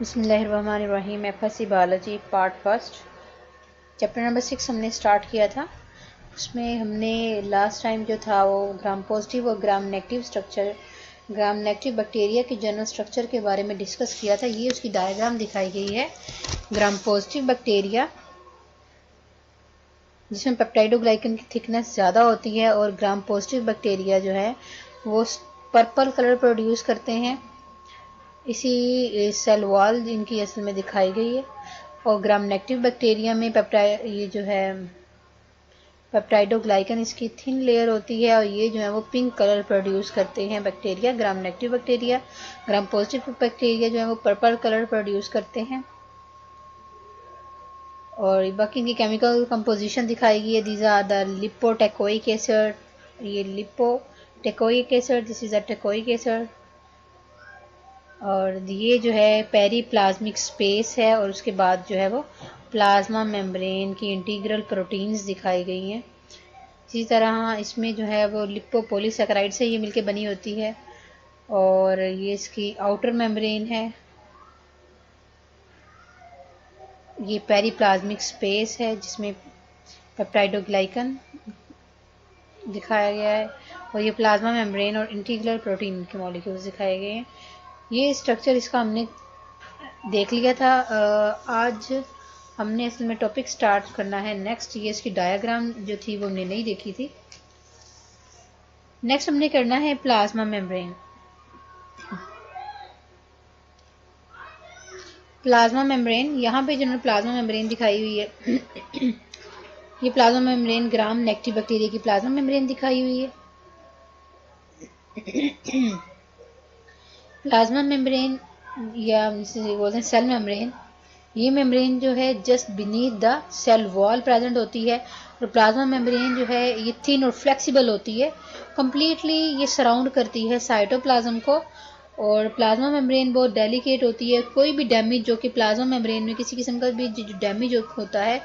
बिस्मिल्लाहिर्रहमानिर्रहीम। FSc biology part first chapter number 6 हमने start किया था। उसमें हमने लास्ट टाइम जो था वो ग्राम पॉजिटिव और gram negative structure, gram negative bacteria के जनरल स्ट्रक्चर के बारे में डिस्कस किया था। ये उसकी डायग्राम दिखाई गई है। ग्राम पॉजिटिव बैक्टीरिया जिसमें पेप्टाइडोग्लाइकन की थिकनेस ज़्यादा होती है, और ग्राम पॉजिटिव बैक्टीरिया जो है वो पर्पल कलर प्रोड्यूस करते हैं। इसी सेल वॉल इनकी असल में दिखाई गई है। और ग्राम नेगेटिव बैक्टीरिया में ये जो है पेप्टाइडोग्लाइकन इसकी थिन लेयर होती है, और ये जो है वो पिंक कलर प्रोड्यूस करते हैं bacteria, gram negative bacteria. Gram positive bacteria जो है वो पर्पल कलर प्रोड्यूस करते हैं। और बाकी इनकी केमिकल कंपोजिशन दिखाई गई है। These are the lipoteichoic acid, ये lipoteichoic acid, this is a teichoic acid. और ये जो है पेरीप्लाज्मिक स्पेस है, और उसके बाद जो है वो प्लाज्मा मेम्ब्रेन की इंटीग्रल प्रोटीन्स दिखाई गई हैं। इसी तरह इसमें जो है वो लिपोपॉलीसैकेराइड से ये मिलके बनी होती है, और ये इसकी आउटर मेम्ब्रेन है। ये पेरीप्लाज्मिक स्पेस है जिसमें पेप्टाइडोग्लाइकन दिखाया गया है, और ये प्लाज्मा मेम्ब्रेन और इंटीग्रल प्रोटीन के मॉलिक्यूल्स दिखाए गए हैं। ये स्ट्रक्चर इसका हमने देख लिया था। आज हमने असल में टॉपिक स्टार्ट करना है नेक्स्ट। ये इसकी डायग्राम जो थी वो हमने नहीं देखी थी। नेक्स्ट हमने करना है प्लाज्मा मेम्ब्रेन। प्लाज्मा मेम्ब्रेन, यहाँ पे जो प्लाज्मा मेम्ब्रेन दिखाई हुई है ये plasma membrane gram negative bacteria की प्लाज्मा मेम्ब्रेन दिखाई हुई है। प्लाज्मा मेम्ब्रेन या बोलते हैं सेल मेम्ब्रेन, ये मेम्ब्रेन जो है just beneath the cell wall present होती है। और प्लाज्मा मेम्ब्रेन जो है ये थिन और फ्लेक्सिबल होती है, कम्प्लीटली ये सराउंड करती है साइटोप्लाज्म को। और प्लाज्मा मेम्ब्रेन बहुत डेलिकेट होती है। कोई भी डैमेज जो कि प्लाज्मा मेम्ब्रेन में किसी किस्म का भी जो डैमेज होता है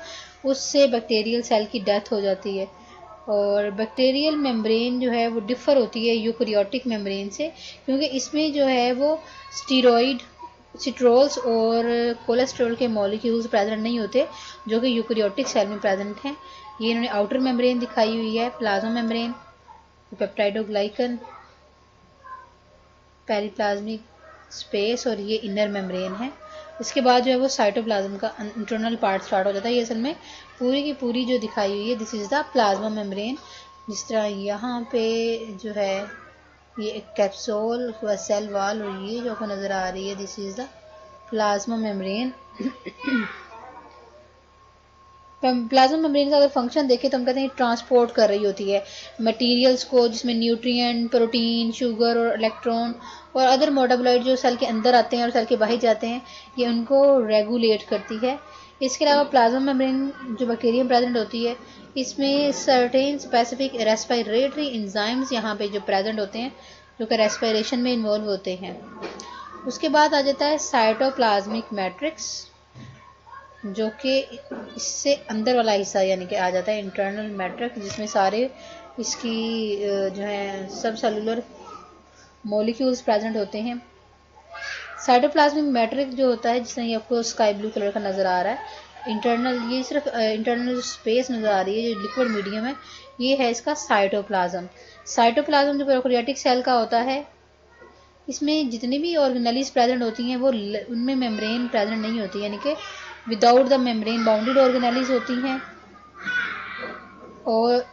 उससे बैक्टीरियल सेल की डेथ हो जाती है। और बैक्टीरियल मेम्ब्रेन जो है वो डिफ़र होती है यूकैरियोटिक मेम्ब्रेन से, क्योंकि इसमें जो है वो स्टीरॉइड, सिट्रोल्स और कोलेस्ट्रॉल के मॉलिक्यूल्स प्रेजेंट नहीं होते, जो कि यूकैरियोटिक सेल में प्रेजेंट हैं। ये इन्होंने आउटर मेम्ब्रेन दिखाई हुई है, plasma membrane, peptidoglycan, periplasmic space, और ये इनर मेम्ब्रेन है। इसके बाद जो है वो साइटोप्लाज्म का इंटरनल पार्ट स्टार्ट हो जाता है। ये असल में पूरी की पूरी जो दिखाई हुई है this is the plasma membrane. जिस तरह यहाँ पे जो है ये एक कैप्सूल सेल वॉल, और ये जो आपको नज़र आ रही है this is the plasma membrane. Plasma membrane का अगर फंक्शन देखें तो हम कहते हैं ट्रांसपोर्ट कर रही होती है मटेरियल्स को, जिसमें न्यूट्रिएंट, प्रोटीन, शुगर और इलेक्ट्रॉन और अदर मेटाबॉलाइट जो सेल के अंदर आते हैं और सेल के बाहर जाते हैं, ये उनको रेगुलेट करती है। इसके अलावा प्लाज्मा मेम्ब्रेन जो बैक्टीरियम प्रेजेंट होती है, इसमें सर्टेन स्पेसिफिक रेस्पिरेटरी एंजाइम्स यहाँ पे जो प्रेजेंट होते हैं, जो कि रेस्पिरेशन में इन्वॉल्व होते हैं। उसके बाद आ जाता है साइटोप्लाज्मिक मैट्रिक्स, जो कि इससे अंदर वाला हिस्सा यानी कि आ जाता है इंटरनल मैट्रिक्स, जिसमें सारे इसकी जो है सब सेलुलर मॉलिक्यूल्स प्रेजेंट होते हैं। साइटोप्लाज्मिक मैट्रिक्स जो होता है, जिसमें ये आपको स्काई ब्लू कलर का नज़र आ रहा है, इंटरनल, ये सिर्फ इंटरनल स्पेस नज़र आ रही है जो लिक्विड मीडियम है, ये है इसका साइटोप्लाज्म। साइटोप्लाज्म जो प्रोकैरियोटिक सेल का होता है, इसमें जितनी भी ऑर्गेनेलीज प्रेजेंट होती हैं वो उनमें मेम्ब्रेन प्रेजेंट नहीं होती, यानी कि without the membrane bounded organelles होती हैं। और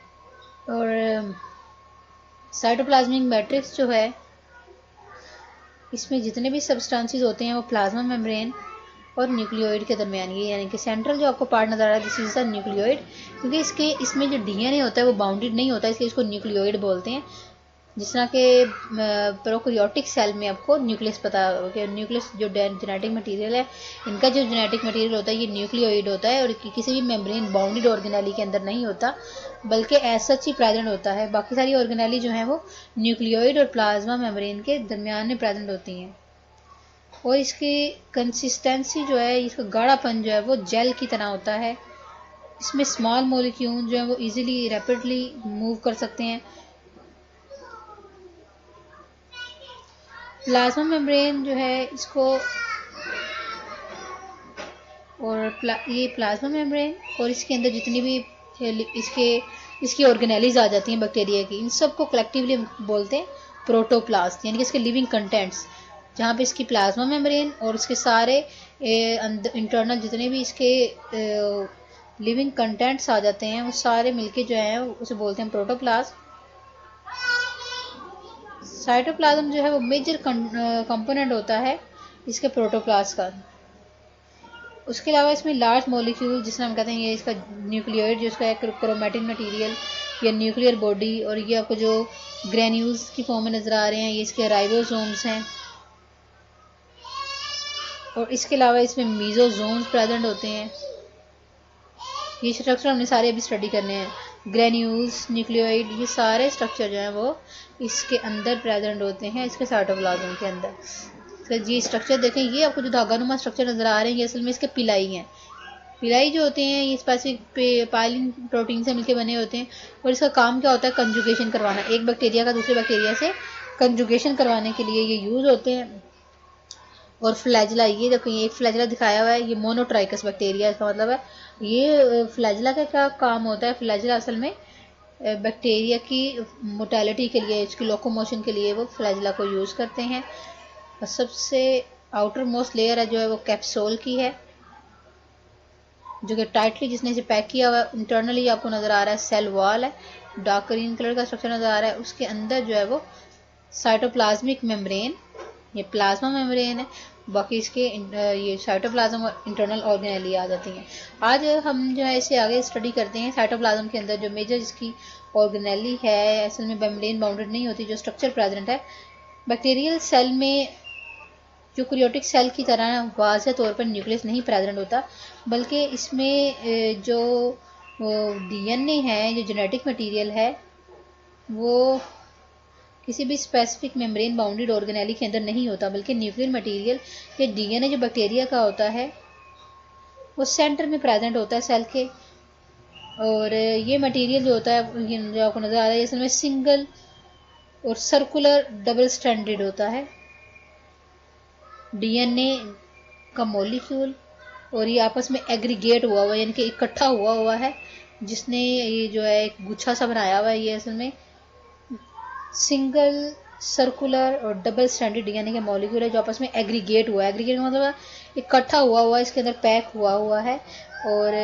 साइटोप्लाज्मिक मैट्रिक्स जो है, इसमें जितने भी सब्सटेंसेस होते हैं वो प्लाज्मा मेम्ब्रेन और न्यूक्लियोइड के दरमियान, ये यानी कि सेंट्रल जो आपको पार्ट नज़र आ रहा है दिस इज द न्यूक्लियोइड, क्योंकि इसमें जो डीएनए होता है वो बाउंडेड नहीं होता, इसलिए इसको न्यूक्लियोइड बोलते हैं। जिस तरह के प्रोकैरियोटिक सेल में आपको न्यूक्लियस पता कि न्यूक्लियस जो जेनेटिक मटेरियल है, इनका जो जेनेटिक मटेरियल होता है ये न्यूक्लियोइड होता है, और किसी भी मेम्ब्रेन बाउंडेड ऑर्गेनेली के अंदर नहीं होता, बल्कि एज सच ही प्रेजेंट होता है। बाकी सारी ऑर्गेनेली जो है वो न्यूक्लियोइड और प्लाज्मा मेम्ब्रेन के दरमियान में प्रेजेंट होती हैं। और इसकी कंसिस्टेंसी जो है, इसका गाढ़ापन जो है वो जेल की तरह होता है। इसमें स्मॉल मॉलिक्यूल जो है वो इजीली रैपिडली मूव कर सकते हैं। प्लाज्मा मेम्ब्रेन जो है इसको और ये प्लाज्मा मेम्ब्रेन, और इसके अंदर जितनी भी इसकी ऑर्गेनेलीज आ जाती हैं बैक्टीरिया की, इन सबको कलेक्टिवली बोलते हैं प्रोटोप्लास्ट, यानी कि इसके लिविंग कंटेंट्स। जहाँ पे इसकी प्लाज्मा मेम्ब्रेन और इसके सारे इंटरनल जितने भी इसके लिविंग कंटेंट्स आ जाते हैं, वो सारे मिलके जो है उसे बोलते हैं प्रोटोप्लास्ट। साइटोप्लाज्म जो है वो मेजर कंपोनेंट होता है इसके प्रोटोप्लास्ट का। उसके अलावा इसमें लार्ज मॉलिक्यूल, जिसमें हम कहते हैं ये इसका न्यूक्लियोइड, जो इसका एक क्रोमैटिन मटेरियल या न्यूक्लियर बॉडी, और ये आपको जो ग्रेन्यूल्स की फॉर्म में नज़र आ रहे हैं, ये इसके राइबोसोम्स हैं। और इसके अलावा इसमें मीजोजोम्स प्रेजेंट होते हैं। ये स्ट्रक्चर हमने सारे अभी स्टडी करने हैं। ग्रेन्यूल्स, न्यूक्लियोइड, ये सारे स्ट्रक्चर जो हैं वो इसके अंदर प्रेजेंट होते हैं, इसके साइटोप्लाज्म के अंदर। तो ये स्ट्रक्चर देखें, ये आपको जो धागानुमा स्ट्रक्चर नज़र आ रहे हैं, ये असल में इसके पिलाई हैं। पिलाई जो होते हैं ये स्पेसिफिक पाइलिन प्रोटीन से मिलकर बने होते हैं, और इसका काम क्या होता है, कंजुगेशन करवाना, एक बैक्टीरिया का दूसरे बैक्टीरिया से कंजुगेशन करवाने के लिए ये यूज़ होते हैं। और फ्लैजला, ये देखो ये एक फ्लैजला दिखाया हुआ है, ये मोनोट्राइकस बैक्टीरिया, इसका मतलब है ये फ्लैजला का क्या काम होता है। फ्लैजला असल में बैक्टीरिया की मोटेलिटी के लिए, इसकी लोकोमोशन के लिए वो फ्लैजला को यूज़ करते हैं। और सबसे आउटर मोस्ट लेयर है जो है वो कैप्सूल की है, जो कि टाइटली जिसने इसे पैक किया हुआ है। इंटरनली आपको नज़र आ रहा है सेल वॉल है, डार्क ग्रीन कलर का स्ट्रक्चर नज़र आ रहा है। उसके अंदर जो है वो साइटोप्लाज्मिक मेम्ब्रेन, ये प्लाज्मा मेम्ब्रेन है, बाकी इसके ये साइटोप्लाज्म और इंटरनल ऑर्गेनेली आ जाती हैं। आज हम जो है इसे आगे स्टडी करते हैं। साइटोप्लाज्म के अंदर जो मेजर इसकी ऑर्गेनेली है, असल में मेम्ब्रेन बाउंडेड नहीं होती, जो स्ट्रक्चर प्रेजेंट है बैक्टीरियल सेल में, यूकैरियोटिक सेल की तरह वाज़ेह तौर पर न्यूक्लियस नहीं प्रेजेंट होता, बल्कि इसमें जो डीएनए है, जो जेनेटिक मटेरियल है, वो किसी भी स्पेसिफिक मेम्ब्रेन बाउंडेड ऑर्गेनेली के अंदर नहीं होता, बल्कि न्यूक्लियर मटेरियल या डीएनए जो बैक्टीरिया का होता है वो सेंटर में प्रेजेंट होता है सेल के। और ये मटेरियल जो होता है, जो आपको नज़र आ रहा है, इसमें सिंगल और सर्कुलर डबल स्ट्रैंडेड होता है डीएनए का मॉलिक्यूल, और ये आपस में एग्रीगेट हुआ हुआ है, यानी कि इकट्ठा हुआ हुआ है, जिसने ये जो है एक गुच्छा सा बनाया हुआ है। ये असल में सिंगल, सर्कुलर और डबल स्ट्रैंडेड डीएनए का मॉलिक्यूल है, जो आपस में एग्रीगेट हुआ है। एग्रीगेट का मतलब इकट्ठा हुआ हुआ है, इसके अंदर पैक हुआ हुआ है, और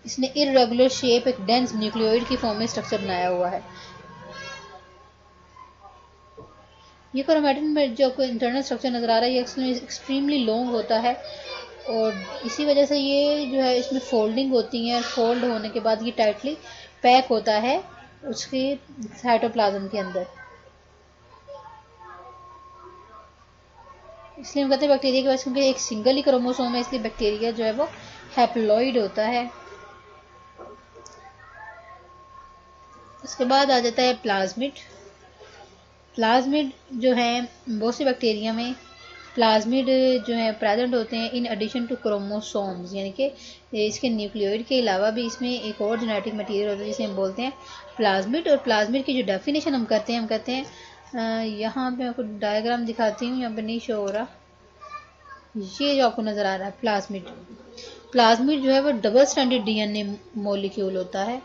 इसने इर्रेगुलर शेप, एक डेंस न्यूक्लियोइड की फॉर्म में स्ट्रक्चर बनाया हुआ है। ये क्रोमैटिन में जो इंटरनल स्ट्रक्चर नज़र आ रहा है, ये एक्सट्रीमली लॉन्ग होता है, और इसी वजह से ये जो है इसमें फोल्डिंग होती है, और फोल्ड होने के बाद ये टाइटली पैक होता है उसके साइटोप्लाज्म के अंदर। इसलिए हम कहते हैं बैक्टीरिया के पास, क्योंकि एक सिंगल ही क्रोमोसोम है, इसलिए बैक्टीरिया जो है वो हैप्लॉइड होता है। उसके बाद आ जाता है प्लाज्मिड। प्लाज्मिड जो है बहुत से बैक्टीरिया में प्लाज्मिड जो है प्रेजेंट होते हैं इन एडिशन टू क्रोमोसोम्स, यानी कि इसके न्यूक्लियोइड के अलावा भी इसमें एक और जेनेटिक मटेरियल होता है जिसे हम बोलते हैं प्लाज्मिड। और प्लाज्मिड की जो डेफिनेशन हम कहते हैं यहाँ पे आपको डायग्राम दिखाती हूँ, यहाँ पे नहीं शो हो रहा, ये जो आपको नज़र आ रहा है प्लाज्मिड। प्लाज्मिड जो है वो डबल स्ट्रैंडेड डीएनए मॉलिक्यूल होता है,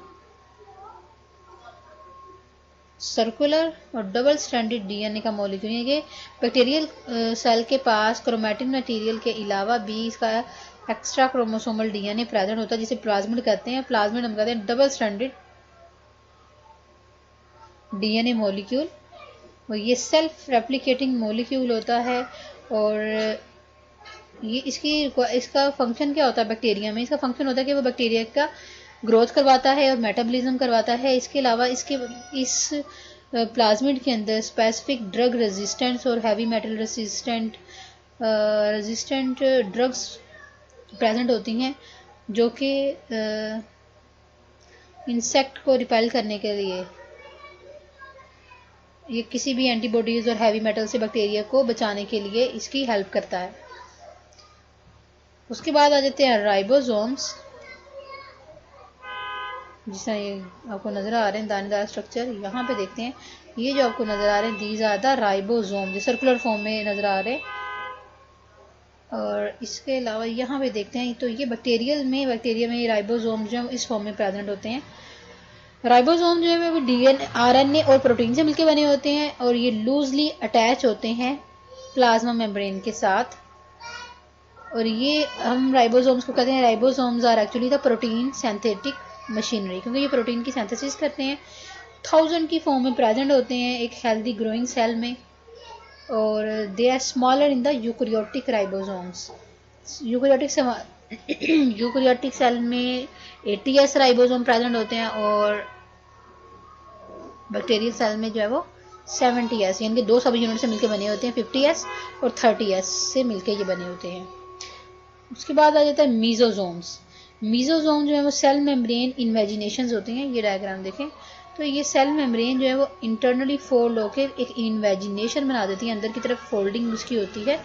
सर्कुलर और डबल स्ट्रैंडेड डीएनए का मॉलिक्यूल। ये बैक्टीरियल सेल के पास क्रोमैटिन मटेरियल के अलावा भी इसका एक्स्ट्रा क्रोमोसोमल डीएनए प्रेजेंट होता है, जिसे प्लाज्मिड कहते हैं। प्लाज्मिड हम कहते हैं डबल स्ट्रैंडेड डीएनए मॉलिक्यूल, और ये सेल्फ रेप्लिकेटिंग मॉलिक्यूल होता है। और ये इसका फंक्शन क्या होता है बैक्टीरिया में, इसका फंक्शन होता है कि वो बैक्टीरिया का ग्रोथ करवाता है और मेटाबॉलिज्म करवाता है। इसके अलावा इस प्लाज्मिड के अंदर स्पेसिफिक ड्रग रेजिस्टेंस और heavy metal resistant drugs present होती हैं, जो कि इंसेक्ट को रिपेल करने के लिए, ये किसी भी एंटीबॉडीज और हैवी मेटल से बैक्टीरिया को बचाने के लिए इसकी हेल्प करता है। उसके बाद आ जाते हैं राइबोसोम्स, जिसमें ये आपको नज़र आ रहे हैं दानेदार स्ट्रक्चर, यहाँ पे देखते हैं ये जो आपको नज़र आ रहे हैं दीज आर द राइबोसोम, जो सर्कुलर फॉर्म में नज़र आ रहे हैं। और इसके अलावा यहाँ पे देखते हैं तो ये बैक्टीरिया में राइबोसोम जो है इस फॉर्म में प्रेजेंट होते हैं। राइबोसोम जो है वो डीएनए आरएनए और प्रोटीन से मिलकर बने होते हैं और ये लूजली अटैच होते हैं प्लाज्मा मेम्ब्रेन के साथ। और ये हम राइबोसोम्स को कहते हैं ribosomes are actually the protein synthetic machinery, क्योंकि ये प्रोटीन की सिंथेसिस करते हैं। 1000 की फॉर्म में प्रेजेंट होते हैं एक हेल्दी ग्रोइंग सेल में, और they are smaller in the eukaryotic ribosomes. Eukaryotic cell में 80s राइबोसोम प्रेजेंट होते हैं और बैक्टीरियल सेल में जो है वो 70s, यानी कि 2 सब यूनिट से मिलकर बने होते हैं, 50s और 30s से मिलकर ये बने होते हैं। उसके बाद आ जाता है मीजोसोम्स। मीजोसोम जो है वो सेल मेम्ब्रेन इन्वेजिनेशंस होते हैं। ये डायग्राम देखें तो ये सेल मेम्ब्रेन जो है वो इंटरनली फोल्ड होकर एक इन्वेजिनेशन बना देती है, अंदर की तरफ फोल्डिंग उसकी होती है,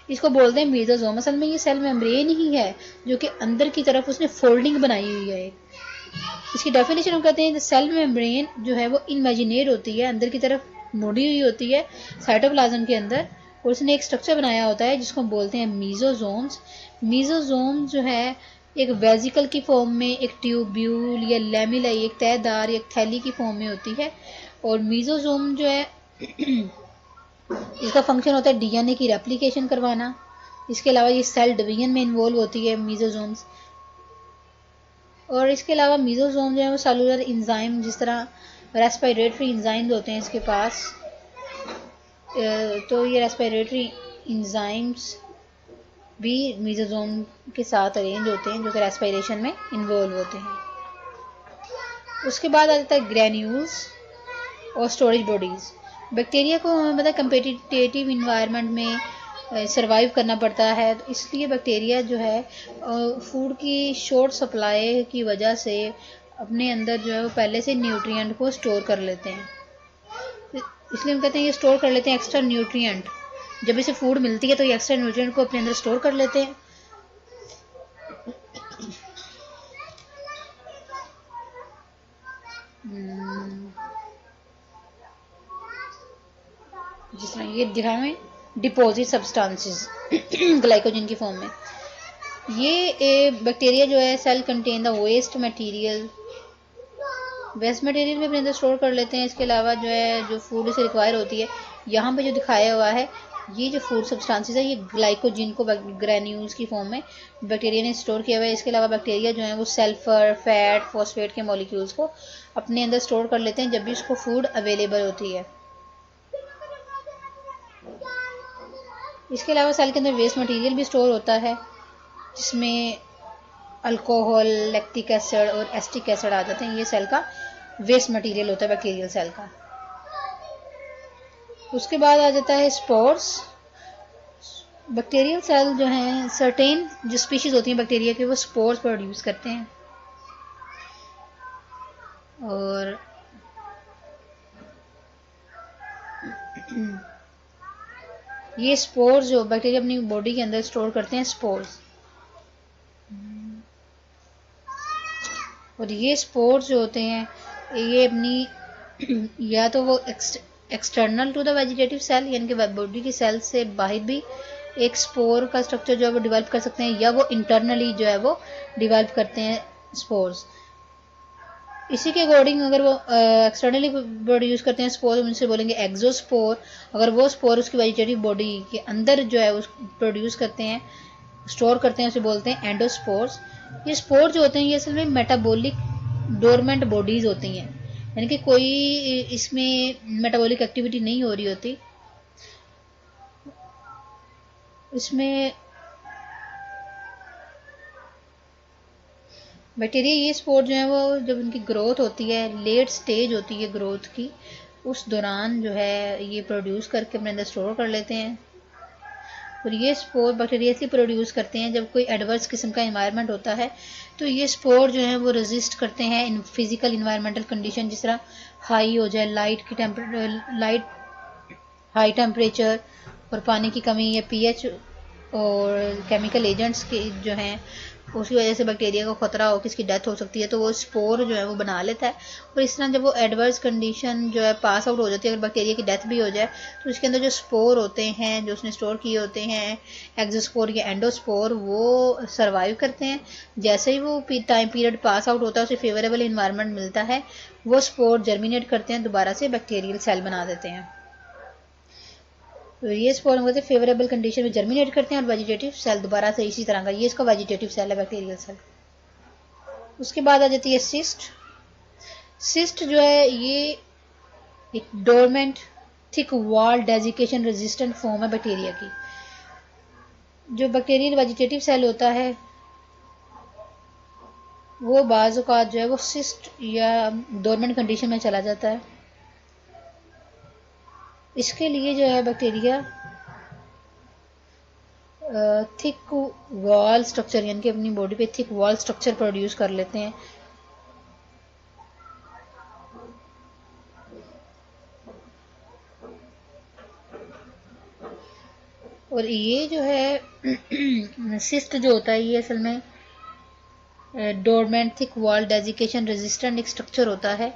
इसको बोलते हैं मीजोसोम। असल में ये सेल मेम्ब्रेन ही है जो कि अंदर की तरफ उसने फोल्डिंग बनाई हुई है। इसकी डेफिनेशन हम कहते हैं सेल मेम्ब्रेन जो है वो इन्वेजिनेट होती है, अंदर की तरफ मुड़ी हुई होती है साइटोप्लाज्म के अंदर, और उसने एक स्ट्रक्चर बनाया होता है जिसको हम बोलते हैं मीजोसोम्स। मीजोसोम जो है एक वेजिकल की फॉर्म में, एक ट्यूब्यूल या लैमिला, एक तहदार या एक थैली की फॉर्म में होती है। और मीजोसोम जो है इसका फंक्शन होता है डीएनए की रेप्लिकेशन करवाना। इसके अलावा ये सेल डिवीजन में इन्वॉल्व होती है मीजोसोम्स। और इसके अलावा मीजोसोम जो है वो सेलुलर इंजाइम, जिस तरह रेस्पिरेटरी इंजाइम्स होते हैं इसके पास, तो ये रेस्पिरेटरी इंजाइम्स भी मीजोसोम के साथ अरेंज होते हैं जो कि रेस्पिरेशन में इन्वॉल्व होते हैं। उसके बाद आ जाता है ग्रैन्यूल्स और स्टोरेज बॉडीज। बैक्टीरिया को हमें पता है कंपेटिटिव इन्वायरमेंट में सरवाइव करना पड़ता है, तो इसलिए बैक्टीरिया जो है फूड की शॉर्ट सप्लाई की वजह से अपने अंदर जो है वो पहले से न्यूट्रिएंट को स्टोर कर लेते हैं। इसलिए हम कहते हैं ये स्टोर कर लेते हैं एक्स्ट्रा न्यूट्रिएंट। जब इसे फूड मिलती है तो ये एक्स्ट्रा न्यूट्रिएंट को अपने अंदर स्टोर कर लेते हैं। जिस तरह ये दिखाया में डिपॉजिट सब्सटेंसेस ग्लाइकोजन की फॉर्म में। ये बैक्टीरिया जो है cell contain the waste material भी अपने अंदर स्टोर कर लेते हैं। इसके अलावा जो है जो फूड से रिक्वायर होती है, यहाँ पे जो दिखाया हुआ है ये जो फूड सब्सटेंसेस है ये ग्लाइकोजन को ग्रैन्यूल्स की फॉर्म में बैक्टीरिया ने स्टोर किया हुआ है। इसके अलावा बैक्टीरिया जो है वो सल्फर, फैट, फॉस्फेट के मॉलिक्यूल्स को अपने अंदर स्टोर कर लेते हैं जब भी उसको फूड अवेलेबल होती है। इसके अलावा सेल के अंदर वेस्ट मटेरियल भी स्टोर होता है जिसमें अल्कोहल, लैक्टिक एसिड और एस्टिक एसिड आ जाते हैं। ये सेल का वेस्ट मटेरियल होता है बैक्टीरियल सेल का। उसके बाद आ जाता है स्पोर्स। बैक्टीरियल सेल जो हैं सर्टेन जो स्पीशीज होती हैं बैक्टीरिया के वो स्पोर्स प्रोड्यूस करते हैं। और ये स्पोर्स जो बैक्टीरिया अपनी बॉडी के अंदर स्टोर करते हैं स्पोर्स, और ये स्पोर्स जो होते हैं ये अपनी या तो वो external to the vegetative cell यानी कि बॉडी की सेल से बाहर भी एक स्पोर का स्ट्रक्चर जो है वो डिवेल्प कर सकते हैं, या वो इंटरनली जो है वो डिवेल्प करते हैं स्पोर्स। इसी के अकॉर्डिंग अगर वो एक्सटर्नली प्रोड्यूस करते हैं स्पोर, उनसे बोलेंगे एक्सोस्पोर। अगर वो स्पोर उसकी वेजिटेटिव बॉडी के अंदर जो है वो प्रोड्यूस करते हैं, स्टोर करते हैं, उसे बोलते हैं एंडोस्पोर्स। ये स्पोर जो होते हैं ये असल में मेटाबॉलिक डोरमेंट बॉडीज होती हैं, यानी कि कोई इसमें मेटाबॉलिक एक्टिविटी नहीं हो रही होती। इसमें बैक्टीरिया ये स्पोर जो है वो जब उनकी ग्रोथ होती है, लेट स्टेज होती है ग्रोथ की, उस दौरान जो है ये प्रोड्यूस करके अपने अंदर स्टोर कर लेते हैं। और ये स्पोर बैक्टीरिया इसलिए प्रोड्यूस करते हैं जब कोई एडवर्स किस्म का इन्वायरमेंट होता है तो ये स्पोर जो है वो रेजिस्ट करते हैं इन फिजिकल इन्वायरमेंटल कंडीशन, जिस तरह हाई हो जाए लाइट हाई टेम्परेचर और पानी की कमी या पीएच और केमिकल एजेंट्स के जो हैं उसकी वजह से बैक्टीरिया को ख़तरा हो कि इसकी डेथ हो सकती है, तो वो स्पोर जो है वो बना लेता है। और इस तरह जब वो एडवर्स कंडीशन जो है पास आउट हो जाती है, अगर बैक्टीरिया की डेथ भी हो जाए तो उसके अंदर जो स्पोर होते हैं जो उसने स्टोर किए होते हैं, एक्सोस्पोर या एंडोस्पोर, वो सर्वाइव करते हैं। जैसे ही वो टाइम पीरियड पास आउट होता है, उसे फेवरेबल इन्वायरमेंट मिलता है, वो स्पोर जर्मिनेट करते हैं, दोबारा से बैक्टीरियल सेल बना देते हैं। तो ये स्पोर हम कहते हैं फेवरेबल कंडीशन में जर्मिनेट करते हैं और वेजिटेटिव सेल दोबारा से इसी तरह का, ये इसका वेजिटेटिव सेल है, बैक्टीरियल सेल। उसके बाद आ जाती है सिस्ट। सिस्ट जो है ये एक dormant thick wall desiccation resistant form है बैक्टीरिया की। जो बैक्टीरियल वेजिटेटिव सेल होता है वो बाज़ औक़ात जो है वो सिस्ट या डोरमेंट कंडीशन में चला जाता है। इसके लिए जो है बैक्टीरिया थिक वॉल स्ट्रक्चर यानी कि अपनी बॉडी पे थिक वॉल स्ट्रक्चर प्रोड्यूस कर लेते हैं। और ये जो है सिस्ट जो होता है ये असल में dormant thick wall desiccation resistant एक स्ट्रक्चर होता है।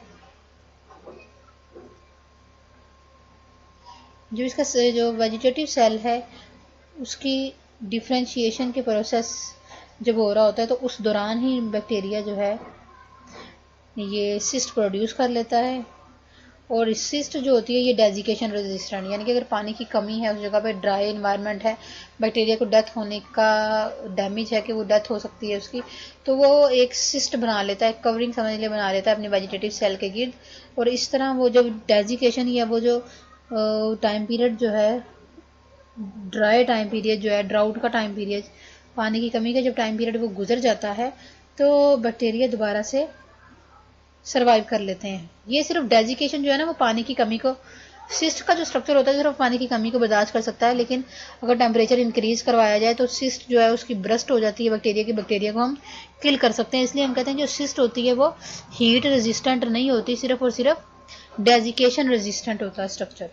जो इसका जो वेजिटेटिव सेल है उसकी डिफ्रेंशिएशन के प्रोसेस जब हो रहा होता है तो उस दौरान ही बैक्टीरिया जो है ये सिस्ट प्रोड्यूस कर लेता है। और सिस्ट जो होती है ये डेजिकेशन रेजिस्टेंट, यानी कि अगर पानी की कमी है, उस जगह पे ड्राई इन्वायरमेंट है, बैक्टीरिया को डेथ होने का डैमेज है कि वो डेथ हो सकती है उसकी, तो वो एक सिस्ट बना लेता है, कवरिंग समझ लिए बना लेता है अपने वेजिटेटिव सेल के गिर्द। और इस तरह वो जब डेजिकेशन या वो जो टाइम पीरियड जो है ड्राई टाइम पीरियड जो है, ड्राउट का टाइम पीरियड, पानी की कमी का जब टाइम पीरियड वो गुजर जाता है तो बैक्टीरिया दोबारा से सर्वाइव कर लेते हैं। ये सिर्फ डेजिकेशन जो है ना वो पानी की कमी को, सिस्ट का जो स्ट्रक्चर होता है सिर्फ पानी की कमी को बर्दाश्त कर सकता है, लेकिन अगर टेम्परेचर इंक्रीज करवाया जाए तो सिस्ट जो है उसकी ब्रस्ट हो जाती है बैक्टीरिया की, बैक्टीरिया को हम किल कर सकते हैं। इसलिए हम कहते हैं जो सिस्ट होती है वो हीट रेजिस्टेंट नहीं होती, सिर्फ और सिर्फ डेजिकेशन रेजिस्टेंट होता है स्ट्रक्चर।